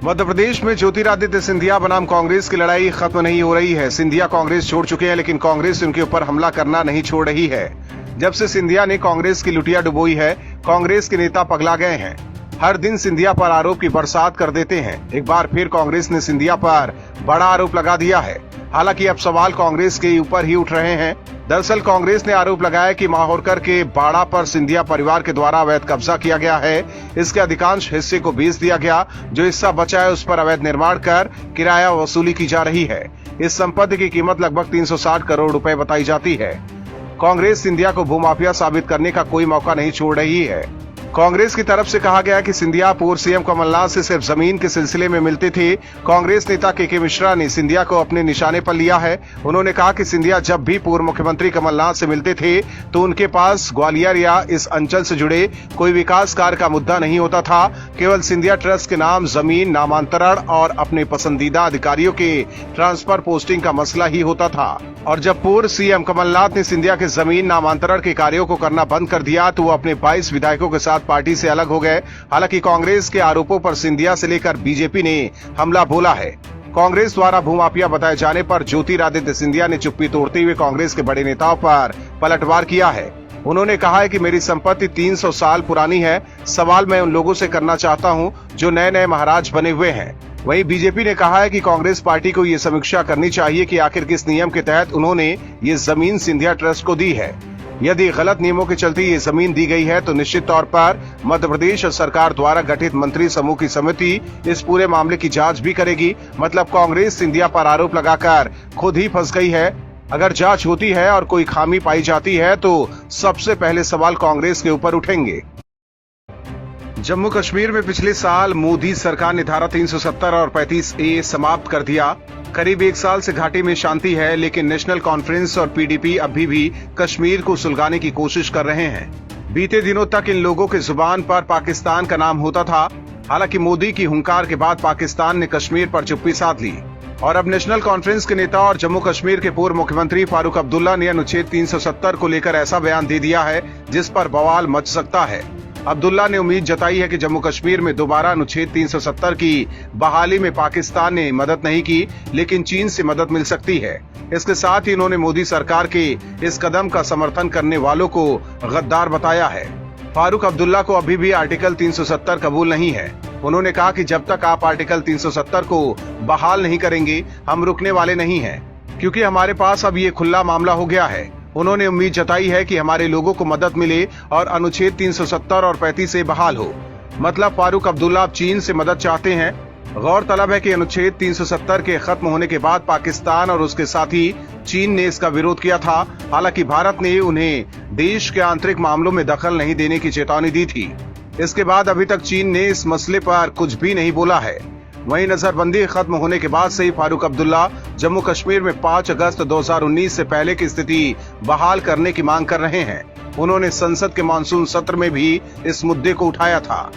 मध्य प्रदेश में ज्योतिरादित्य सिंधिया बनाम कांग्रेस की लड़ाई खत्म नहीं हो रही है। सिंधिया कांग्रेस छोड़ चुके हैं, लेकिन कांग्रेस उनके ऊपर हमला करना नहीं छोड़ रही है। जब से सिंधिया ने कांग्रेस की लुटिया डुबोई है, कांग्रेस के नेता पगला गए हैं। हर दिन सिंधिया पर आरोप की बरसात कर देते हैं। एक बार फिर कांग्रेस ने सिंधिया पर बड़ा आरोप लगा दिया है। हालांकि अब सवाल कांग्रेस के ऊपर ही उठ रहे हैं। दरअसल कांग्रेस ने आरोप लगाया कि माहौरकर के बाड़ा पर सिंधिया परिवार के द्वारा अवैध कब्जा किया गया है। इसके अधिकांश हिस्से को बेच दिया गया। जो हिस्सा बचा है उस पर अवैध निर्माण कर किराया वसूली की जा रही है। इस संपत्ति की कीमत लगभग 360 करोड़ रुपए बताई जाती है। कांग्रेस सिंधिया को भूमाफिया साबित करने का कोई मौका नहीं छोड़ रही है। कांग्रेस की तरफ से कहा गया कि सिंधिया पूर्व सीएम कमलनाथ से सिर्फ जमीन के सिलसिले में मिलते थे। कांग्रेस नेता के मिश्रा ने सिंधिया को अपने निशाने पर लिया है। उन्होंने कहा कि सिंधिया जब भी पूर्व मुख्यमंत्री कमलनाथ से मिलते थे तो उनके पास ग्वालियर या इस अंचल से जुड़े कोई विकास कार्य का मुद्दा नहीं होता था। केवल सिंधिया ट्रस्ट के नाम, जमीन नामांतरण और अपने पसंदीदा अधिकारियों के ट्रांसफर पोस्टिंग का मसला ही होता था। और जब पूर्व सीएम कमलनाथ ने सिंधिया के जमीन नामांतरण के कार्यों को करना बंद कर दिया तो वो अपने 22 विधायकों के साथ पार्टी से अलग हो गए। हालांकि कांग्रेस के आरोपों पर सिंधिया से लेकर बीजेपी ने हमला बोला है। कांग्रेस द्वारा भूमाफिया बताए जाने पर ज्योतिरादित्य सिंधिया ने चुप्पी तोड़ते हुए कांग्रेस के बड़े नेताओं पर पलटवार किया है। उन्होंने कहा है कि मेरी संपत्ति 300 साल पुरानी है। सवाल मैं उन लोगों से करना चाहता हूं जो नए नए महाराज बने हुए हैं। वहीं बीजेपी ने कहा है कि कांग्रेस पार्टी को ये समीक्षा करनी चाहिए कि आखिर किस नियम के तहत उन्होंने ये जमीन सिंधिया ट्रस्ट को दी है। यदि गलत नियमों के चलते ये जमीन दी गई है तो निश्चित तौर पर मध्य प्रदेश सरकार द्वारा गठित मंत्री समूह की समिति इस पूरे मामले की जांच भी करेगी। मतलब कांग्रेस सिंधिया पर आरोप लगाकर खुद ही फंस गई है। अगर जांच होती है और कोई खामी पाई जाती है तो सबसे पहले सवाल कांग्रेस के ऊपर उठेंगे। जम्मू कश्मीर में पिछले साल मोदी सरकार ने धारा 370 और 35A समाप्त कर दिया। करीब 1 साल से घाटी में शांति है, लेकिन नेशनल कॉन्फ्रेंस और पीडीपी अभी भी कश्मीर को सुलगाने की कोशिश कर रहे हैं। बीते दिनों तक इन लोगों के जुबान पर पाकिस्तान का नाम होता था। हालांकि मोदी की हुंकार के बाद पाकिस्तान ने कश्मीर पर चुप्पी साध ली और अब नेशनल कॉन्फ्रेंस के नेता और जम्मू कश्मीर के पूर्व मुख्यमंत्री फारूक अब्दुल्ला ने अनुच्छेद 370 को लेकर ऐसा बयान दे दिया है जिस पर बवाल मच सकता है। अब्दुल्ला ने उम्मीद जताई है कि जम्मू कश्मीर में दोबारा अनुच्छेद 370 की बहाली में पाकिस्तान ने मदद नहीं की, लेकिन चीन से मदद मिल सकती है। इसके साथ ही उन्होंने मोदी सरकार के इस कदम का समर्थन करने वालों को गद्दार बताया है। फारूक अब्दुल्ला को अभी भी आर्टिकल 370 कबूल नहीं है। उन्होंने कहा कि जब तक आप आर्टिकल 370 को बहाल नहीं करेंगे हम रुकने वाले नहीं हैं, क्योंकि हमारे पास अब ये खुला मामला हो गया है। उन्होंने उम्मीद जताई है कि हमारे लोगों को मदद मिले और अनुच्छेद 370 और 35 बहाल हो। मतलब फारूक अब्दुल्ला अब चीन से मदद चाहते हैं। गौरतलब है कि अनुच्छेद 370 के खत्म होने के बाद पाकिस्तान और उसके साथी चीन ने इसका विरोध किया था। हालांकि भारत ने उन्हें देश के आंतरिक मामलों में दखल नहीं देने की चेतावनी दी थी। इसके बाद अभी तक चीन ने इस मसले पर कुछ भी नहीं बोला है। वहीं नजरबंदी खत्म होने के बाद से ही फारूक अब्दुल्ला जम्मू कश्मीर में 5 अगस्त 2019 से पहले की स्थिति बहाल करने की मांग कर रहे हैं। उन्होंने संसद के मानसून सत्र में भी इस मुद्दे को उठाया था।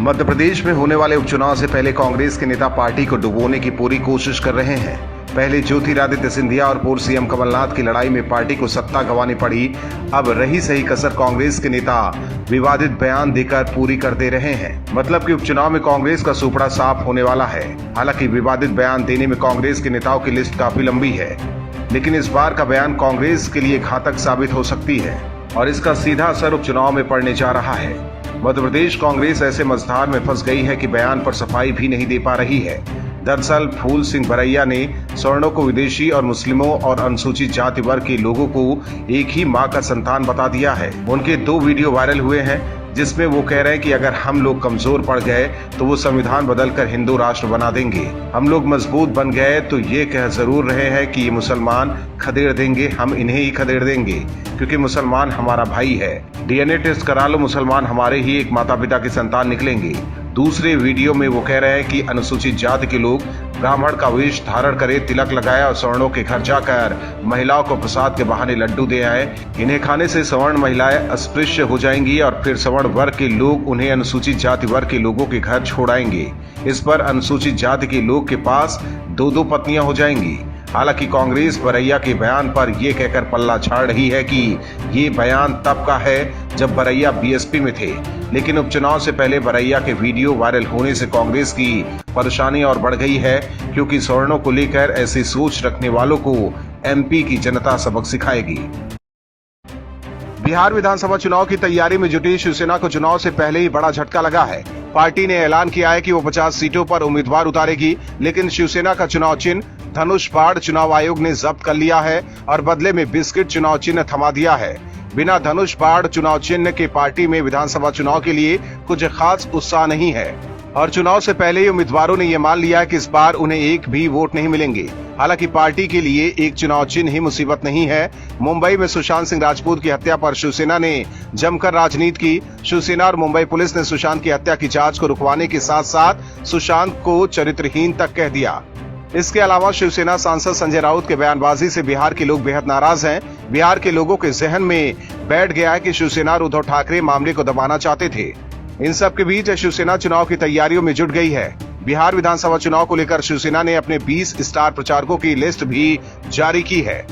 मध्य प्रदेश में होने वाले उपचुनाव से पहले कांग्रेस के नेता पार्टी को डुबोने की पूरी कोशिश कर रहे हैं। पहले ज्योतिरादित्य सिंधिया और पूर्व सीएम कमलनाथ की लड़ाई में पार्टी को सत्ता गंवानी पड़ी। अब रही सही कसर कांग्रेस के नेता विवादित बयान देकर पूरी कर दे रहे हैं। मतलब कि उपचुनाव में कांग्रेस का सुपड़ा साफ होने वाला है। हालांकि विवादित बयान देने में कांग्रेस के नेताओं की लिस्ट काफी लंबी है, लेकिन इस बार का बयान कांग्रेस के लिए घातक साबित हो सकती है और इसका सीधा असर उपचुनाव में पड़ने जा रहा है। मध्य प्रदेश कांग्रेस ऐसे मझधार में फंस गई है कि बयान पर सफाई भी नहीं दे पा रही है। दरअसल फूल सिंह बरैया ने सवर्णों को विदेशी और मुस्लिमों और अनुसूचित जाति वर्ग के लोगों को एक ही मां का संतान बता दिया है। उनके 2 वीडियो वायरल हुए हैं जिसमें वो कह रहे हैं कि अगर हम लोग कमजोर पड़ गए तो वो संविधान बदलकर हिंदू राष्ट्र बना देंगे। हम लोग मजबूत बन गए तो ये कह जरूर रहे हैं कि ये मुसलमान खदेड़ देंगे, हम इन्हें ही खदेड़ देंगे क्योंकि मुसलमान हमारा भाई है। DNA टेस्ट करा लो, मुसलमान हमारे ही एक माता पिता की संतान निकलेंगे। दूसरे वीडियो में वो कह रहे हैं कि अनुसूचित जाति के लोग ब्राह्मण का वेश धारण करे, तिलक लगाया और सवर्णों के घर जाकर महिलाओं को प्रसाद के बहाने लड्डू दे आए। इन्हें खाने से सवर्ण महिलाएं अस्पृश्य हो जाएंगी और फिर सवर्ण वर्ग के लोग उन्हें अनुसूचित जाति वर्ग के लोगों के घर छोड़ाएंगे। इस पर अनुसूचित जाति के लोग के पास 2-2 पत्नियां हो जाएंगी। हालांकि कांग्रेस बरैया के बयान पर ये कहकर पल्ला झाड़ रही है कि ये बयान तब का है जब बरैया बीएसपी में थे, लेकिन उपचुनाव से पहले बरैया के वीडियो वायरल होने से कांग्रेस की परेशानी और बढ़ गई है, क्योंकि सवर्णों को लेकर ऐसी सोच रखने वालों को एमपी की जनता सबक सिखाएगी। बिहार विधानसभा चुनाव की तैयारी में जुटी शिवसेना को चुनाव से पहले ही बड़ा झटका लगा है। पार्टी ने ऐलान किया है कि वो 50 सीटों पर उम्मीदवार उतारेगी, लेकिन शिवसेना का चुनाव चिन्ह धनुष बाण चुनाव आयोग ने जब्त कर लिया है और बदले में बिस्किट चुनाव चिन्ह थमा दिया है। बिना धनुष बाण चुनाव चिन्ह के पार्टी में विधानसभा चुनाव के लिए कुछ खास उत्साह नहीं है और चुनाव से पहले ही उम्मीदवारों ने ये मान लिया है कि इस बार उन्हें एक भी वोट नहीं मिलेंगे। हालांकि पार्टी के लिए एक चुनाव चिन्ह ही मुसीबत नहीं है। मुंबई में सुशांत सिंह राजपूत की हत्या पर शिवसेना ने जमकर राजनीति की। शिवसेना और मुंबई पुलिस ने सुशांत की हत्या की जांच को रुकवाने के साथ साथ सुशांत को चरित्रहीन तक कह दिया। इसके अलावा शिवसेना सांसद संजय राउत के बयानबाजी से बिहार के लोग बेहद नाराज हैं। बिहार के लोगों के जहन में बैठ गया है कि शिवसेना और उद्धव ठाकरे मामले को दबाना चाहते थे। इन सब के बीच शिवसेना चुनाव की तैयारियों में जुट गई है। बिहार विधानसभा चुनाव को लेकर शिवसेना ने अपने 20 स्टार प्रचारकों की लिस्ट भी जारी की है।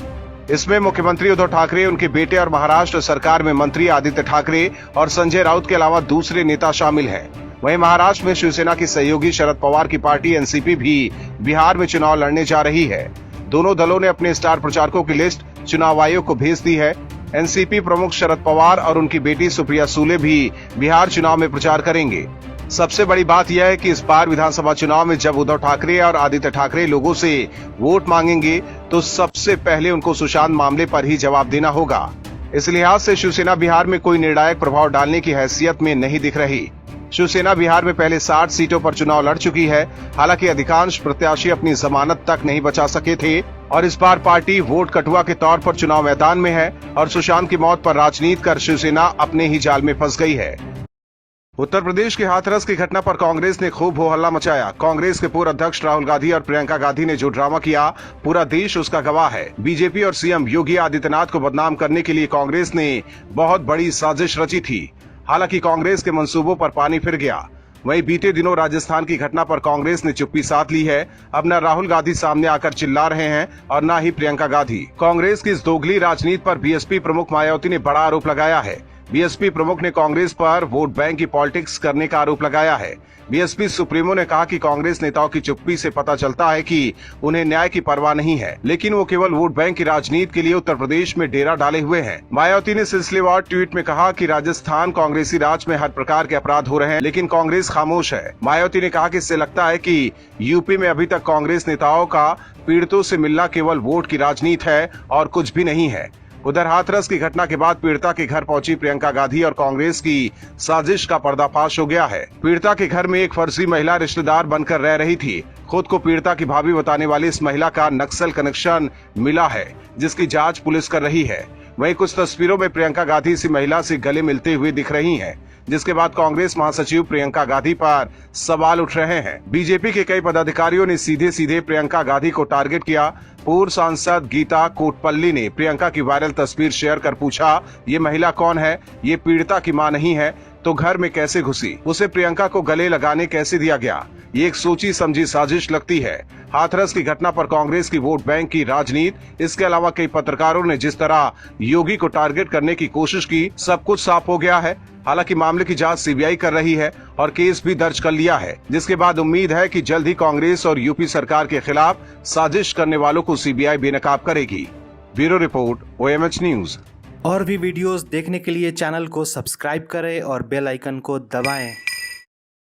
इसमें मुख्यमंत्री उद्धव ठाकरे, उनके बेटे और महाराष्ट्र सरकार में मंत्री आदित्य ठाकरे और संजय राउत के अलावा दूसरे नेता शामिल हैं। वहीं महाराष्ट्र में शिवसेना की सहयोगी शरद पवार की पार्टी एनसीपी भी बिहार में चुनाव लड़ने जा रही है। दोनों दलों ने अपने स्टार प्रचारकों की लिस्ट चुनाव आयोग को भेज दी है। एनसीपी प्रमुख शरद पवार और उनकी बेटी सुप्रिया सूले भी बिहार चुनाव में प्रचार करेंगे। सबसे बड़ी बात यह है कि इस बार विधानसभा चुनाव में जब उद्धव ठाकरे और आदित्य ठाकरे लोगों से वोट मांगेंगे तो सबसे पहले उनको सुशांत मामले पर ही जवाब देना होगा। इस लिहाज से शिवसेना बिहार में कोई निर्णायक प्रभाव डालने की हैसियत में नहीं दिख रही। शिवसेना बिहार में पहले 60 सीटों पर चुनाव लड़ चुकी है। हालांकि अधिकांश प्रत्याशी अपनी जमानत तक नहीं बचा सके थे और इस बार पार्टी वोट कटुआ के तौर पर चुनाव मैदान में है और सुशांत की मौत पर राजनीति कर शिवसेना अपने ही जाल में फंस गई है। उत्तर प्रदेश के हाथरस की घटना पर कांग्रेस ने खूब हो हल्ला मचाया। कांग्रेस के पूर्व अध्यक्ष राहुल गांधी और प्रियंका गांधी ने जो ड्रामा किया, पूरा देश उसका गवाह है। बीजेपी और सीएम योगी आदित्यनाथ को बदनाम करने के लिए कांग्रेस ने बहुत बड़ी साजिश रची थी। हालांकि कांग्रेस के मंसूबों पर पानी फिर गया। वहीं बीते दिनों राजस्थान की घटना पर कांग्रेस ने चुप्पी साध ली है। अब न राहुल गांधी सामने आकर चिल्ला रहे हैं और न ही प्रियंका गांधी। कांग्रेस की इस दोगली राजनीति पर बीएसपी प्रमुख मायावती ने बड़ा आरोप लगाया है। बीएसपी प्रमुख ने कांग्रेस पर वोट बैंक की पॉलिटिक्स करने का आरोप लगाया है। बीएसपी सुप्रीमो ने कहा कि कांग्रेस नेताओं की चुप्पी से पता चलता है कि उन्हें न्याय की परवाह नहीं है, लेकिन वो केवल वोट बैंक की राजनीति के लिए उत्तर प्रदेश में डेरा डाले हुए हैं। मायावती ने सिलसिलेवार ट्वीट में कहा कि राजस्थान कांग्रेसी राज में हर प्रकार के अपराध हो रहे हैं, लेकिन कांग्रेस खामोश है। मायावती ने कहा कि इससे लगता है कि यूपी में अभी तक कांग्रेस नेताओं का पीड़ितों से मिलना केवल वोट की राजनीति है और कुछ भी नहीं है। उधर हाथरस की घटना के बाद पीड़िता के घर पहुंची प्रियंका गांधी और कांग्रेस की साजिश का पर्दाफाश हो गया है। पीड़िता के घर में एक फर्जी महिला रिश्तेदार बनकर रह रही थी। खुद को पीड़िता की भाभी बताने वाली इस महिला का नक्सल कनेक्शन मिला है, जिसकी जांच पुलिस कर रही है। वहीं कुछ तस्वीरों में प्रियंका गांधी इसी महिला से गले मिलते हुए दिख रही हैं, जिसके बाद कांग्रेस महासचिव प्रियंका गांधी पर सवाल उठ रहे हैं। बीजेपी के कई पदाधिकारियों ने सीधे सीधे प्रियंका गांधी को टारगेट किया। पूर्व सांसद गीता कोटपल्ली ने प्रियंका की वायरल तस्वीर शेयर कर पूछा, ये महिला कौन है? ये पीड़िता की मां नहीं है तो घर में कैसे घुसी? उसे प्रियंका को गले लगाने कैसे दिया गया? ये एक सोची समझी साजिश लगती है। हाथरस की घटना पर कांग्रेस की वोट बैंक की राजनीति, इसके अलावा कई पत्रकारों ने जिस तरह योगी को टारगेट करने की कोशिश की, सब कुछ साफ हो गया है। हालांकि मामले की जांच सीबीआई कर रही है और केस भी दर्ज कर लिया है, जिसके बाद उम्मीद है कि जल्द ही कांग्रेस और यूपी सरकार के खिलाफ साजिश करने वालों को सीबीआई बेनकाब करेगी। Bureau report, OMH news. और भी वीडियोस देखने के लिए चैनल को सब्सक्राइब करें और बेल आइकन को दबाएं।